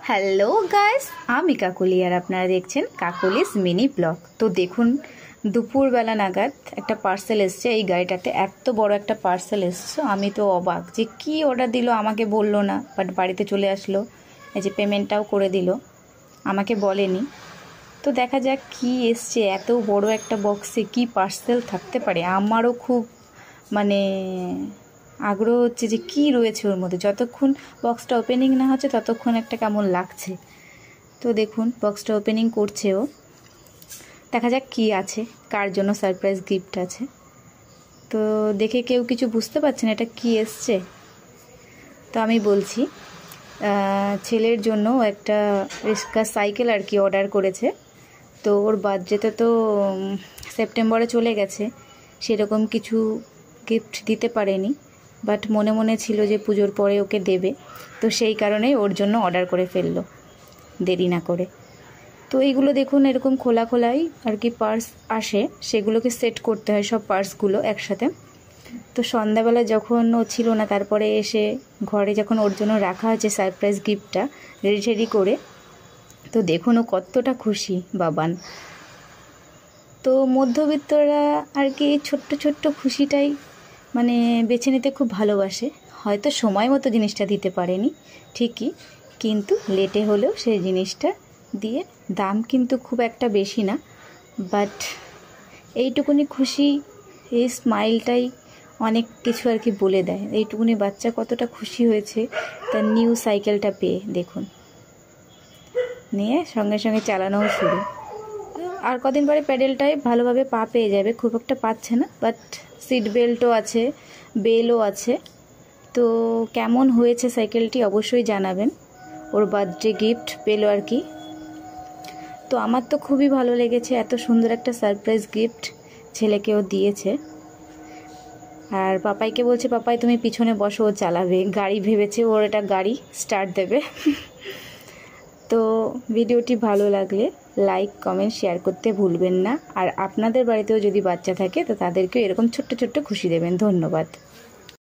Hello guys, আমি কাকলি আর আপনারা দেখছেন কাকলিস মিনি ব্লগ। তো দেখুন, দুপুরবেলা নাগাদ একটা পার্সেল এসছে এই গাড়িটাতে। এত বড় একটা পার্সেল এসছে, আমি তো অবাক যে কি অর্ডার দিল, আমাকে বললো না, বাট বাড়িতে চলে আসলো। এই যে পেমেন্টটাও করে দিল, আমাকে বলেনি। তো দেখা যাক কি এসছে। এত বড় একটা বক্সে কি পার্সেল থাকতে পারে, আমারও খুব মানে আগ্রহ হচ্ছে যে কী রয়েছে ওর মধ্যে। যতক্ষণ বক্সটা ওপেনিং না হচ্ছে ততক্ষণ একটা কেমন লাগছে। তো দেখুন, বক্সটা ওপেনিং করছে ও। দেখা যাক কী আছে, কার জন্য সারপ্রাইজ গিফট আছে। তো দেখে কেউ কিছু বুঝতে পারছেন এটা কি এসছে। তো আমি বলছি, ছেলের জন্য একটা রিক্সা সাইকেল আর কি অর্ডার করেছে। তো ওর বার্থডেতে তো সেপ্টেম্বরে চলে গেছে, সেরকম কিছু গিফট দিতে পারেনি, বাট মনে মনে ছিল যে পুজোর পরে ওকে দেবে। তো সেই কারণেই ওর জন্য অর্ডার করে ফেললো দেরি না করে। তো এইগুলো দেখুন, এরকম খোলা খোলাই আর কি পার্স আসে, সেগুলোকে সেট করতে হয় সব পার্সগুলো একসাথে। তো সন্ধ্যাবেলা যখন ও ছিল না, তারপরে এসে ঘরে যখন ওর জন্য রাখা হয়েছে সারপ্রাইজ গিফটটা রেডি টেডি করে, তো দেখুন ও কতটা খুশি বাবান। তো মধ্যবিত্তরা আর কি ছোট্ট ছোট্ট খুশিটাই মানে বেছে নিতে খুব ভালোবাসে। হয়তো সময় মতো জিনিসটা দিতে পারেনি ঠিকই, কিন্তু লেটে হলেও সেই জিনিসটা দিয়ে, দাম কিন্তু খুব একটা বেশি না, বাট এইটুকুনি খুশি, এই স্মাইলটাই অনেক কিছু আর কি বলে দেয়। এইটুকুনি বাচ্চা কতটা খুশি হয়েছে তার নিউ সাইকেলটা পেয়ে। দেখুন, নিয়ে সঙ্গে সঙ্গে চালানোও শুরু। আর কদিন পরে প্যাডেলটাই ভালোভাবে পা পেয়ে যাবে, খুব একটা পাচ্ছে না, বাট সিট বেল্টও আছে, বেলও আছে। তো কেমন হয়েছে সাইকেলটি অবশ্যই জানাবেন। ওর বার্থডে গিফট পেলো আর কি। তো আমার তো খুবই ভালো লেগেছে, এত সুন্দর একটা সারপ্রাইজ গিফট ছেলেকেও দিয়েছে। আর পাপাইকে বলছে, পাপাই তুমি পিছনে বসো, ও চালাবে গাড়ি, ভেবেছে ওর এটা গাড়ি স্টার্ট দেবে। তো ভিডিওটি ভালো লাগলে লাইক কমেন্ট শেয়ার করতে ভুলবেন না। আর আপনাদের বাড়িতেও যদি বাচ্চা থাকে তো তাদেরকেও এরকম ছোট্ট ছোট্ট খুশি দেবেন। ধন্যবাদ।